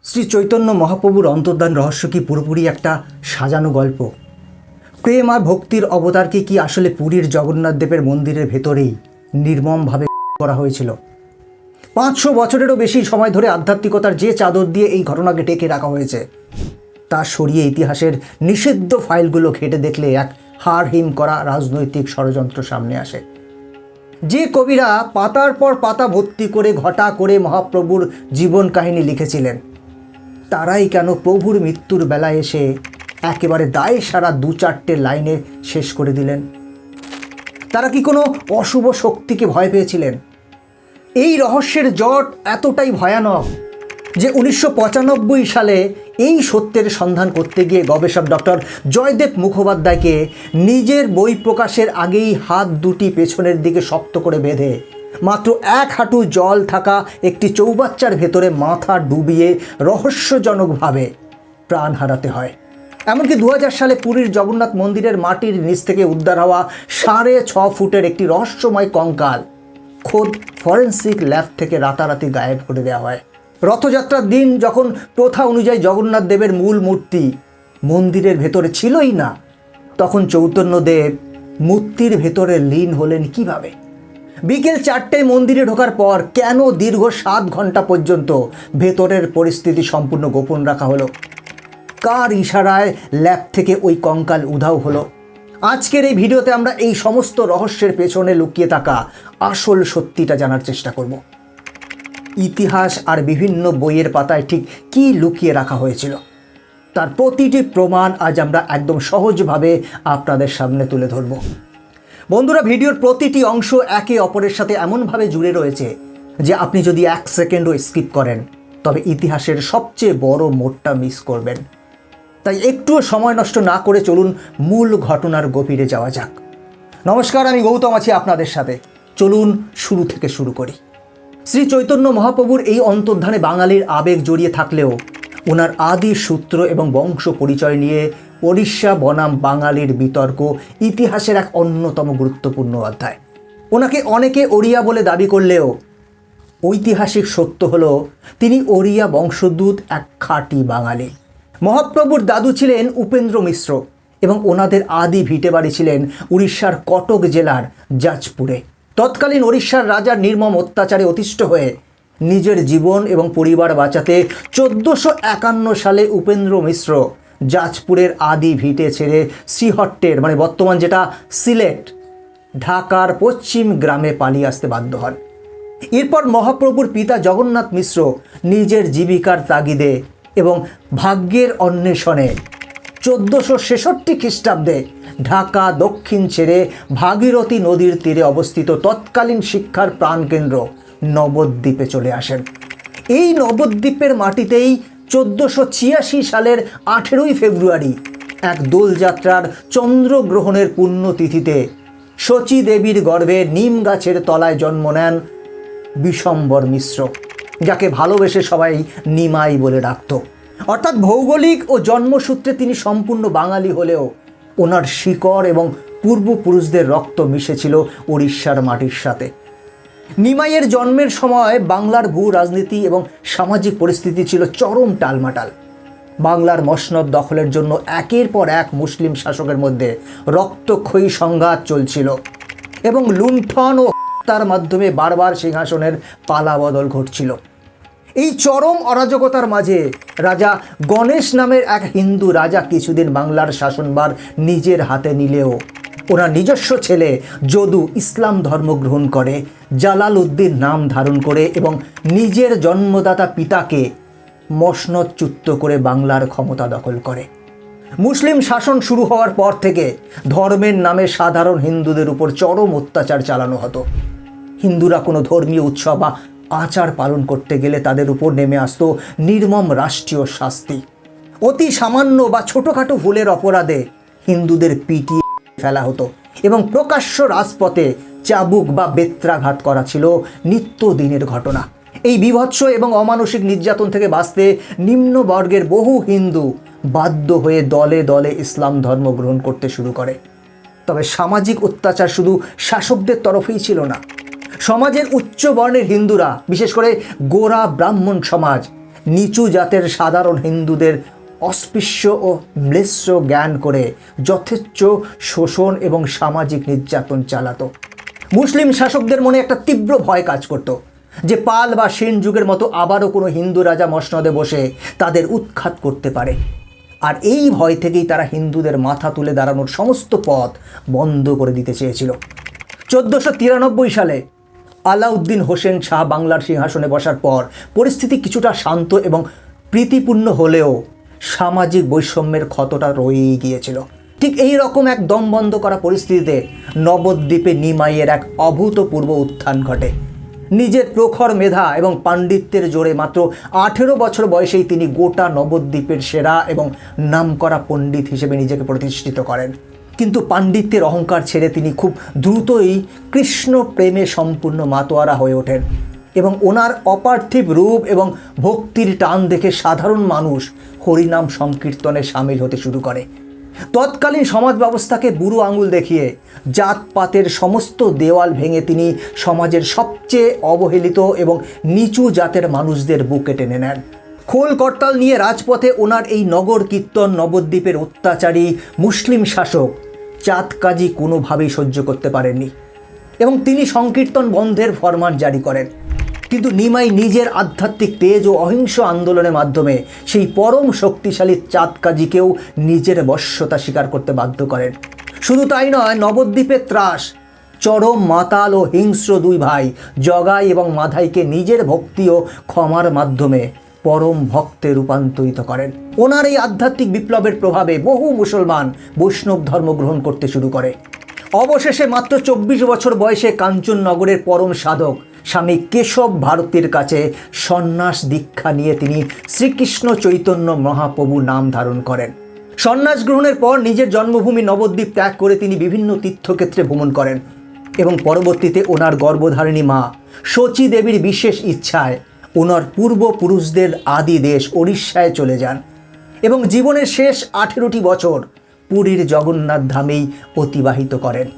শ্রী চৈতন্য মহাপ্রভুর অন্তর্ধান রহস্য কি পুরোপুরি একটা সাজানো গল্প? প্রেম আর ভক্তির অবতারকে কি আসলে পুরীর জগন্নাথ দেবের মন্দিরের ভেতরেই নির্মমভাবে করা হয়েছিল? 500 বছরেরও বেশি সময় ধরে আধ্যাত্মিকতার যে চাদর দিয়ে এই ঘটনাকে ঢেকে রাখা হয়েছে তা সরিয়ে ইতিহাসের নিষিদ্ধ ফাইলগুলো ঘেঁটে দেখলে এক হাড় হিম করা রাজনৈতিক ষড়যন্ত্র সামনে আসে। যে কবিরা পাতার পর পাতা ভর্তি করে ঘটা করে মহাপ্রভুর জীবন কাহিনী লিখেছিলেন, তারাই কেন প্রভুর মৃত্যুর বেলায় এসে একেবারে দায় সারা 2-4টে লাইনে শেষ করে দিলেন? তারা কি কোনো অশুভ শক্তিকে ভয় পেয়েছিলেন? এই রহস্যের জট এতটাই ভয়ানক যে 1995 সালে এই সত্যের সন্ধান করতে গিয়ে গবেষক ডক্টর জয়দেব মুখোপাধ্যায়কে নিজের বই প্রকাশের আগেই হাত দুটি পেছনের দিকে শক্ত করে বেঁধে মাত্র 1 হাঁটু জল থাকা একটি চৌবাচ্চার ভেতরে মাথা ডুবিয়ে রহস্যজনকভাবে প্রাণ হারাতে হয়। এমনকি 2000 সালে পুরীর জগন্নাথ মন্দিরের মাটির নিচ থেকে উদ্ধার হওয়া 6.5 ফুটের একটি রহস্যময় কঙ্কাল খোদ ফরেন্সিক ল্যাব থেকে রাতারাতি গায়েব করে দেওয়া হয়। রথযাত্রার দিন যখন প্রথা অনুযায়ী জগন্নাথ দেবের মূল মূর্তি মন্দিরের ভেতরে ছিলই না, তখন চৈতন্যদেব মূর্তির ভেতরে লীন হলেন কিভাবে? বিকেল 4টায় মন্দিরে ঢোকার পর কেন দীর্ঘ 7 ঘন্টা পর্যন্ত ভেতরের পরিস্থিতি সম্পূর্ণ গোপন রাখা হলো? কার ইশারায় ল্যাব থেকে ওই কঙ্কাল উধাও হলো? আজকের এই ভিডিওতে আমরা এই সমস্ত রহস্যের পেছনে লুকিয়ে থাকা আসল সত্যিটা জানার চেষ্টা করব। ইতিহাস আর বিভিন্ন বইয়ের পাতায় ঠিক কী লুকিয়ে রাখা হয়েছিল তার প্রতিটি প্রমাণ আজ আমরা একদম সহজভাবে আপনাদের সামনে তুলে ধরব। বন্ধুরা, ভিডিওর প্রতিটি অংশ একে অপরের সাথে এমনভাবে জুড়ে রয়েছে যে আপনি যদি 1 সেকেন্ডও স্কিপ করেন তবে ইতিহাসের সবচেয়ে বড় মোড়টা মিস করবেন। তাই একটুও সময় নষ্ট না করে চলুন মূল ঘটনার গভীরে যাওয়া যাক। নমস্কার, আমি গৌতম আছি আপনাদের সাথে। চলুন শুরু থেকে শুরু করি। শ্রী চৈতন্য মহাপ্রভুর এই অন্তর্ধানে বাঙালির আবেগ জড়িয়ে থাকলেও ওনার আদি সূত্র এবং বংশ পরিচয় নিয়ে ওড়িশা বনাম বাঙালির বিতর্ক ইতিহাসের এক অন্যতম গুরুত্বপূর্ণ অধ্যায়। ওনাকে অনেকে ওড়িয়া বলে দাবি করলেও ঐতিহাসিক সত্য হলো তিনি ওড়িয়া বংশোদ্ভূত এক খাঁটি বাঙালি। মহাপ্রভুর দাদু ছিলেন উপেন্দ্র মিশ্র এবং ওনাদের আদি ভিটে বাড়ি ছিলেন উড়িষ্যার কটক জেলার জাজপুরে। তৎকালীন ওড়িশার রাজার নির্মম অত্যাচারে অতিষ্ঠ হয়ে নিজের জীবন এবং পরিবার বাঁচাতে 1451 সালে উপেন্দ্র মিশ্র জাজপুরের আদি ভিটে ছেড়ে শ্রীহট্টের বর্তমান যেটা সিলেট, ঢাকার পশ্চিম গ্রামে পালিয়ে আসতে বাধ্য হন। এরপর মহাপ্রভুর পিতা জগন্নাথ মিশ্র নিজের জীবিকার তাগিদে এবং ভাগ্যের অন্বেষণে 1466 খ্রিস্টাব্দে ঢাকা দক্ষিণ ছেড়ে ভাগীরথী নদীর তীরে অবস্থিত তৎকালীন শিক্ষার প্রাণকেন্দ্র নবদ্বীপে চলে আসেন। এই নবদ্বীপের মাটিতেই 1486 সালের 18ই ফেব্রুয়ারি এক দোলযাত্রার চন্দ্রগ্রহণের পুণ্যতিথিতে শচী দেবীর গর্ভে নিম গাছের তলায় জন্ম নেন বিশম্বর মিশ্র, যাকে ভালোবেসে সবাই নিমাই বলে ডাকত। অর্থাৎ ভৌগোলিক ও জন্মসূত্রে তিনি সম্পূর্ণ বাঙালি হলেও ওনার শিকড় এবং পূর্বপুরুষদের রক্ত মিশেছিল ওড়িশার মাটির সাথে। নিমাইয়ের জন্মের সময় বাংলার ভূ রাজনীতি এবং সামাজিক পরিস্থিতি ছিল চরম টালমাটাল। বাংলার মসনদ দখলের জন্য একের পর এক মুসলিম শাসকের মধ্যে রক্তক্ষয়ী সংঘাত চলছিল এবং লুণ্ঠন ও হত্যার মাধ্যমে বারবার সিংহাসনের পালাবদল ঘটছিল। এই চরম অরাজকতার মাঝে রাজা গণেশ নামের এক হিন্দু রাজা কিছুদিন বাংলার শাসনভার নিজের হাতে নিলেও ওনার নিজস্ব ছেলে যদু ইসলাম ধর্ম গ্রহণ করে, জালালউদ্দিন নাম ধারণ করে এবং নিজের জন্মদাতা পিতাকে মসনদচ্যুত করে বাংলার ক্ষমতা দখল করে। মুসলিম শাসন শুরু হওয়ার পর থেকে ধর্মের নামে সাধারণ হিন্দুদের উপর চরম অত্যাচার চালানো হতো। হিন্দুরা কোনো ধর্মীয় উৎসব বা আচার পালন করতে গেলে তাদের উপর নেমে আসতো নির্মম রাষ্ট্রীয় শাস্তি। অতি সামান্য বা ছোটোখাটো ভুলের অপরাধে হিন্দুদের পিটিয়ে ফেলা হতো এবং প্রকাশ্য রাজপথে চাবুক বা বেত্রাঘাত করা ছিল নিত্যদিনের ঘটনা। এই বীভৎস এবং অমানসিক নির্যাতন থেকে বাঁচতে নিম্নবর্গের বহু হিন্দু বাধ্য হয়ে দলে দলে ইসলাম ধর্ম গ্রহণ করতে শুরু করে। তবে সামাজিক অত্যাচার শুধু শাসকদের তরফেই ছিল না। সমাজের উচ্চ বর্ণের হিন্দুরা, বিশেষ করে গোরা ব্রাহ্মণ সমাজ নিচু জাতের সাধারণ হিন্দুদের অস্পৃশ্য ও ম্লেচ্ছ জ্ঞান করে যথেচ্ছ শোষণ এবং সামাজিক নির্যাতন চালাতো। মুসলিম শাসকদের মনে একটা তীব্র ভয় কাজ করত যে পাল বা সেন যুগের মতো আবারও কোনো হিন্দু রাজা মসনদে বসে তাদের উৎখাত করতে পারে। আর এই ভয় থেকেই তারা হিন্দুদের মাথা তুলে দাঁড়ানোর সমস্ত পথ বন্ধ করে দিতে চেয়েছিল। 1493 সালে আলাউদ্দিন হোসেন শাহ বাংলার সিংহাসনে বসার পর পরিস্থিতি কিছুটা শান্ত এবং প্রীতিপূর্ণ হলেও সামাজিক বৈষম্যের ক্ষতটা রয়েই গিয়েছিল। ঠিক এই রকম এক দম বন্ধ করা পরিস্থিতিতে নবদ্বীপে নিমাইয়ের এক অভূতপূর্ব উত্থান ঘটে। নিজের প্রখর মেধা এবং পাণ্ডিত্যের জোরে মাত্র 18 বছর বয়সেই তিনি গোটা নবদ্বীপের সেরা এবং নামকরা পণ্ডিত হিসেবে নিজেকে প্রতিষ্ঠিত করেন। কিন্তু পাণ্ডিত্যের অহংকার ছেড়ে তিনি খুব দ্রুতই কৃষ্ণ প্রেমে সম্পূর্ণ মাতোয়ারা হয়ে ওঠেন এবং ওনার অপার্থিব রূপ এবং ভক্তির টান দেখে সাধারণ মানুষ হরিনাম সংকীর্তনে সামিল হতে শুরু করে। তৎকালীন সমাজ ব্যবস্থাকে বুড়ো আঙুল দেখিয়ে জাতপাতের সমস্ত দেওয়াল ভেঙে তিনি সমাজের সবচেয়ে অবহেলিত এবং নিচু জাতের মানুষদের বুকে টেনে নেন। খোল করতাল নিয়ে রাজপথে ওনার এই নগর কীর্তন নবদ্বীপের অত্যাচারী মুসলিম শাসক চাঁদ কাজী কোনোভাবেই সহ্য করতে পারেননি এবং তিনি সংকীর্তন বন্ধের ফরমান জারি করেন। কিন্তু নিমাই নিজের আধ্যাত্মিক তেজ ও অহিংস আন্দোলনের মাধ্যমে সেই পরম শক্তিশালী চাঁদ কাজীকেও নিজের বশ্যতা স্বীকার করতে বাধ্য করেন। শুধু তাই নয়, নবদ্বীপের ত্রাস চরম মাতাল ও হিংস্র দুই ভাই জগাই এবং মাধাইকে নিজের ভক্তি ও ক্ষমার মাধ্যমে পরম ভক্তে রূপান্তরিত করেন। ওনার এই আধ্যাত্মিক বিপ্লবের প্রভাবে বহু মুসলমান বৈষ্ণব ধর্ম গ্রহণ করতে শুরু করে। অবশেষে মাত্র 24 বছর বয়সে কাঞ্চননগরের পরম সাধক স্বামী কেশব ভারতীর কাছে সন্ন্যাস দীক্ষা নিয়ে তিনি শ্রীকৃষ্ণ চৈতন্য মহাপ্রভু নাম ধারণ করেন। সন্ন্যাস গ্রহণের পর নিজের জন্মভূমি নবদ্বীপ ত্যাগ করে তিনি বিভিন্ন তীর্থক্ষেত্রে ভ্রমণ করেন এবং পরবর্তীতে ওনার গর্ভধারিণী মা শচী দেবীর বিশেষ ইচ্ছায় ওনার পূর্বপুরুষদের আদি দেশ ওড়িশায় চলে যান এবং জীবনের শেষ 18টি বছর পুরীর জগন্নাথ ধামেই অতিবাহিত করেন।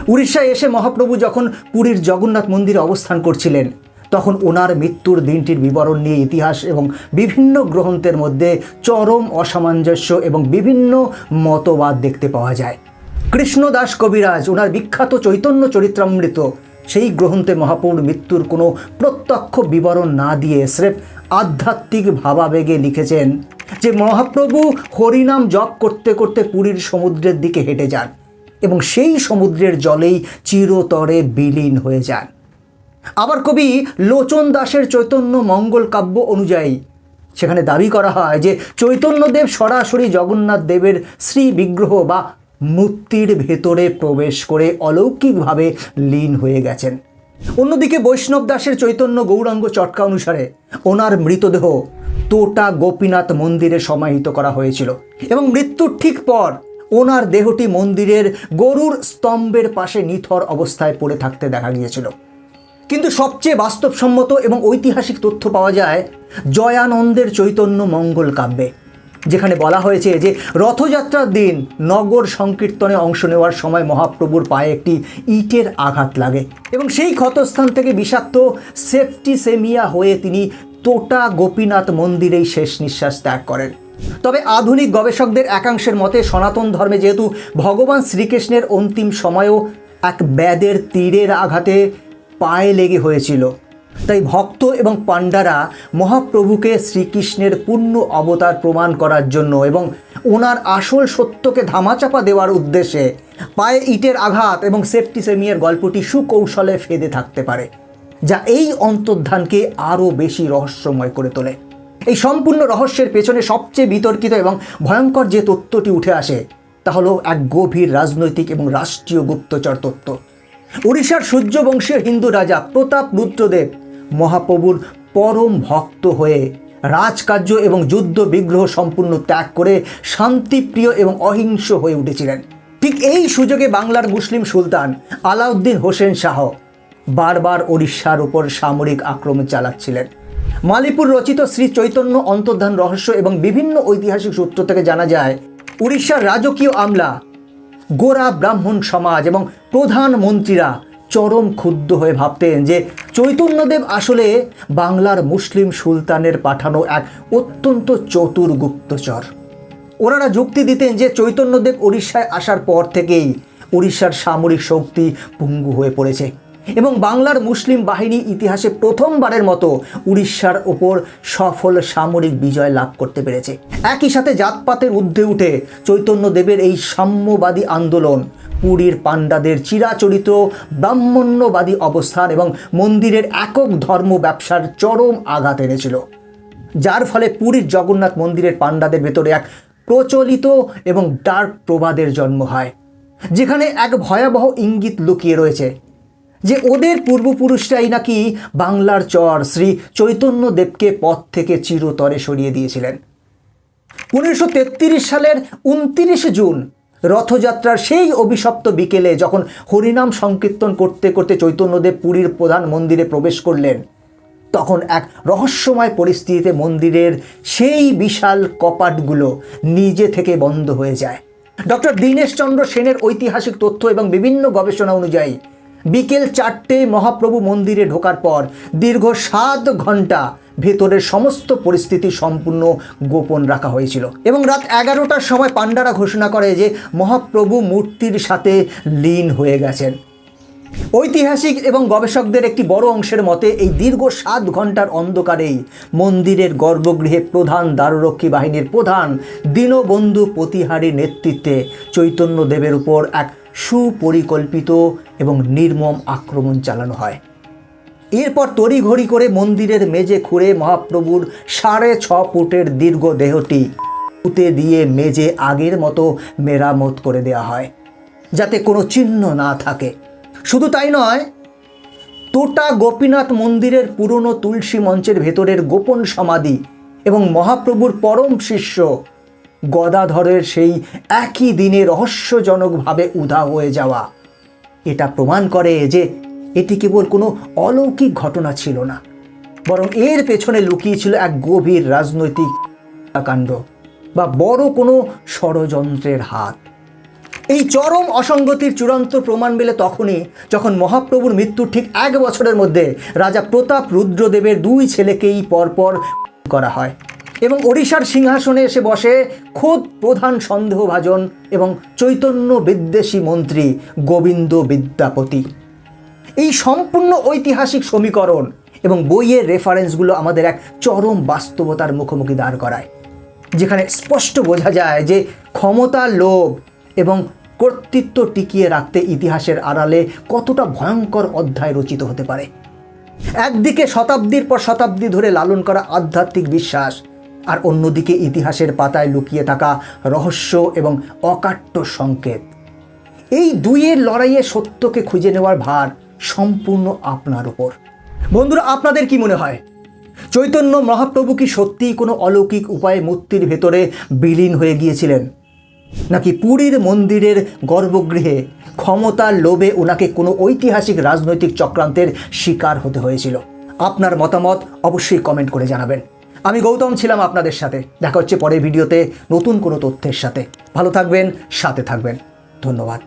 উড়িষ্যায় এসে মহাপ্রভু যখন পুরীর জগন্নাথ মন্দিরে অবস্থান করছিলেন তখন ওনার মৃত্যুর দিনটির বিবরণ নিয়ে ইতিহাস এবং বিভিন্ন গ্রন্থের মধ্যে চরম অসামঞ্জস্য এবং বিভিন্ন মতবাদ দেখতে পাওয়া যায়। কৃষ্ণদাস কবিরাজ ওনার বিখ্যাত চৈতন্য চরিত্রামৃত সেই গ্রন্থে মহাপ্রভুর মৃত্যুর কোনো প্রত্যক্ষ বিবরণ না দিয়ে স্রেফ আধ্যাত্মিক ভাবাবেগে লিখেছেন যে মহাপ্রভু হরিনাম জপ করতে করতে পুরীর সমুদ্রের দিকে হেঁটে যান এবং সেই সমুদ্রের জলেই চিরতরে বিলীন হয়ে যান। আবার কবি লোচন দাসের চৈতন্য মঙ্গল কাব্য অনুযায়ী সেখানে দাবি করা হয় যে চৈতন্যদেব সরাসরি জগন্নাথ দেবের শ্রী বিগ্রহ বা মূর্তির ভেতরে প্রবেশ করে অলৌকিকভাবে লীন হয়ে গেছেন। অন্যদিকে বৈষ্ণব দাসের চৈতন্য গৌরাঙ্গ চটকা অনুসারে ওনার মৃতদেহ তোটা গোপীনাথ মন্দিরে সমাহিত করা হয়েছিল এবং মৃত্যুর ঠিক পর ওনার দেহটি মন্দিরের গরুর স্তম্ভের পাশে নিথর অবস্থায় পড়ে থাকতে দেখা গিয়েছিল। কিন্তু সবচেয়ে বাস্তবসম্মত এবং ঐতিহাসিক তথ্য পাওয়া যায় জয়ানন্দের চৈতন্য মঙ্গল কাব্যে, যেখানে বলা হয়েছে যে রথযাত্রার দিন নগর সংকীর্তনে অংশ নেওয়ার সময় মহাপ্রভুর পায়ে একটি ইটের আঘাত লাগে এবং সেই ক্ষতস্থান থেকে বিষাক্ত সেপ্টিসেমিয়া হয়ে তিনি তোটা গোপীনাথ মন্দিরেই শেষ নিঃশ্বাস ত্যাগ করেন। তবে আধুনিক গবেষকদের একাংশের মতে সনাতন ধর্মে যেহেতু ভগবান শ্রীকৃষ্ণের অন্তিম সময়েও এক ব্যাধের তীরের আঘাতে পায়ে লেগে হয়েছিল, তাই ভক্ত এবং পাণ্ডারা মহাপ্রভুকে শ্রীকৃষ্ণের পূর্ণ অবতার প্রমাণ করার জন্য এবং ওনার আসল সত্যকে ধামাচাপা দেওয়ার উদ্দেশ্যে পায়ে ইটের আঘাত এবং সেপ্টিসেমিয়ার গল্পটি সুকৌশলে ফেঁদে থাকতে পারে, যা এই অন্তর্ধানকে আরও বেশি রহস্যময় করে তোলে। এই সম্পূর্ণ রহস্যের পেছনে সবচেয়ে বিতর্কিত এবং ভয়ঙ্কর যে তত্ত্বটি উঠে আসে তা হলো এক গভীর রাজনৈতিক এবং রাষ্ট্রীয় গুপ্তচর তত্ত্ব। উড়িষ্যার সূর্যবংশীয় হিন্দু রাজা প্রতাপ রুদ্রদেব মহাপ্রভুর পরম ভক্ত হয়ে রাজকার্য এবং যুদ্ধ বিগ্রহ সম্পূর্ণ ত্যাগ করে শান্তিপ্রিয় এবং অহিংস হয়ে উঠেছিলেন। ঠিক এই সুযোগে বাংলার মুসলিম সুলতান আলাউদ্দিন হোসেন শাহ বারবার ওড়িশার উপর সামরিক আক্রমণ চালাচ্ছিলেন। মালিপুর রচিত শ্রী চৈতন্য অন্তর্ধান রহস্য এবং বিভিন্ন ঐতিহাসিক সূত্র থেকে জানা যায় উড়িষ্যার রাজকীয় আমলা, গোরা ব্রাহ্মণ সমাজ এবং প্রধানমন্ত্রীরা চরম ক্ষুব্ধ হয়ে ভাবতেন যে চৈতন্যদেব আসলে বাংলার মুসলিম সুলতানের পাঠানো এক অত্যন্ত চতুর গুপ্তচর। ওনারা যুক্তি দিতেন যে চৈতন্যদেব উড়িষ্যায় আসার পর থেকেই উড়িষ্যার সামরিক শক্তি পঙ্গু হয়ে পড়েছে এবং বাংলার মুসলিম বাহিনী ইতিহাসে প্রথমবারের মতো উড়িষ্যার ওপর সফল সামরিক বিজয় লাভ করতে পেরেছে। একই সাথে জাতপাতের ঊর্ধ্বে উঠে চৈতন্যদেবের এই সাম্যবাদী আন্দোলন পুরীর পাণ্ডাদের চিরাচরিত ব্রাহ্মণ্যবাদী অবস্থান এবং মন্দিরের একক ধর্ম ব্যবসার চরম আঘাত এনেছিল, যার ফলে পুরীর জগন্নাথ মন্দিরের পাণ্ডাদের ভেতরে এক প্রচলিত এবং ডার্ক প্রবাদের জন্ম হয়, যেখানে এক ভয়াবহ ইঙ্গিত লুকিয়ে রয়েছে যে ওদের পূর্বপুরুষরাই নাকি বাংলার চর শ্রী চৈতন্যদেবকে পথ থেকে চিরতরে সরিয়ে দিয়েছিলেন। 1933 সালের 29 জুন রথযাত্রার সেই অভিশপ্ত বিকেলে যখন হরিনাম সংকীর্তন করতে করতে চৈতন্যদেব পুরীর প্রধান মন্দিরে প্রবেশ করলেন, তখন এক রহস্যময় পরিস্থিতিতে মন্দিরের সেই বিশাল কপাটগুলো নিজে থেকে বন্ধ হয়ে যায়। ডক্টর দীনেশচন্দ্র সেনের ঐতিহাসিক তথ্য এবং বিভিন্ন গবেষণা অনুযায়ী বিকেল 4টে মহাপ্রভু মন্দিরে ঢোকার পর দীর্ঘ 7 ঘন্টা ভেতরের সমস্ত পরিস্থিতি সম্পূর্ণ গোপন রাখা হয়েছিল এবং রাত 11টার সময় পাণ্ডারা ঘোষণা করে যে মহাপ্রভু মূর্তির সাথে লীন হয়ে গেছেন। ঐতিহাসিক এবং গবেষকদের একটি বড় অংশের মতে এই দীর্ঘ 7 ঘন্টার অন্ধকারেই মন্দিরের গর্ভগৃহে প্রধান দ্বাররক্ষী বাহিনীর প্রধান দীনবন্ধু প্রতিহারীর নেতৃত্বে চৈতন্যদেবের উপর এক সুপরিকল্পিত এবং নির্মম আক্রমণ চালানো হয়। এরপর তড়িঘড়ি করে মন্দিরের মেঝে খুঁড়ে মহাপ্রভুর 6.5 ফুটের দীর্ঘ দেহটি পুঁতে দিয়ে মেঝে আগের মতো মেরামত করে দেওয়া হয়, যাতে কোনো চিহ্ন না থাকে। শুধু তাই নয়, তোটা গোপীনাথ মন্দিরের পুরনো তুলসী মঞ্চের ভেতরের গোপন সমাধি এবং মহাপ্রভুর পরম শিষ্য গদাধরের সেই একই দিনে রহস্যজনকভাবে উধাও হয়ে যাওয়া এটা প্রমাণ করে যে এটি কেবল কোনো অলৌকিক ঘটনা ছিল না, বরং এর পেছনে লুকিয়ে ছিল এক গভীর রাজনৈতিক কাণ্ড বা বড় কোনো ষড়যন্ত্রের হাত। এই চরম অসঙ্গতির চূড়ান্ত প্রমাণ মেলে তখনই যখন মহাপ্রভুর মৃত্যুর ঠিক 1 বছরের মধ্যে রাজা প্রতাপ রুদ্রদেবের 2 ছেলেকেই পরপর করা হয় এবং ওড়িশার সিংহাসনে এসে বসে খোদ প্রধান সন্দেহভাজন এবং চৈতন্য বিদ্বেষী মন্ত্রী গোবিন্দ বিদ্যাপতি। এই সম্পূর্ণ ঐতিহাসিক সমীকরণ এবং বইয়ের রেফারেন্সগুলো আমাদের এক চরম বাস্তবতার মুখোমুখি দাঁড় করায়, যেখানে স্পষ্ট বোঝা যায় যে ক্ষমতার লোভ এবং কর্তৃত্ব টিকিয়ে রাখতে ইতিহাসের আড়ালে কতটা ভয়ঙ্কর অধ্যায় রচিত হতে পারে। একদিকে শতাব্দীর পর শতাব্দী ধরে লালন করা আধ্যাত্মিক বিশ্বাস, আর অন্যদিকে ইতিহাসের পাতায় লুকিয়ে থাকা রহস্য এবং অকাট্য সংকেত। এই দুইয়ের লড়াইয়ে সত্যকে খুঁজে নেওয়ার ভার সম্পূর্ণ আপনার উপর। বন্ধুরা, আপনাদের কি মনে হয়, চৈতন্য মহাপ্রভু কি সত্যিই কোনো অলৌকিক উপায়ে মূর্তির ভেতরে বিলীন হয়ে গিয়েছিলেন, নাকি পুরীর মন্দিরের গর্ভগৃহে ক্ষমতার লোভে ওনাকে কোনো ঐতিহাসিক রাজনৈতিক চক্রান্তের শিকার হতে হয়েছিল? আপনার মতামত অবশ্যই কমেন্ট করে জানাবেন। আমি গৌতম ছিলাম আপনাদের সাথে। দেখা হচ্ছে পরের ভিডিওতে নতুন কোনো তথ্যের সাথে। ভালো থাকবেন, সাথে থাকবেন। ধন্যবাদ।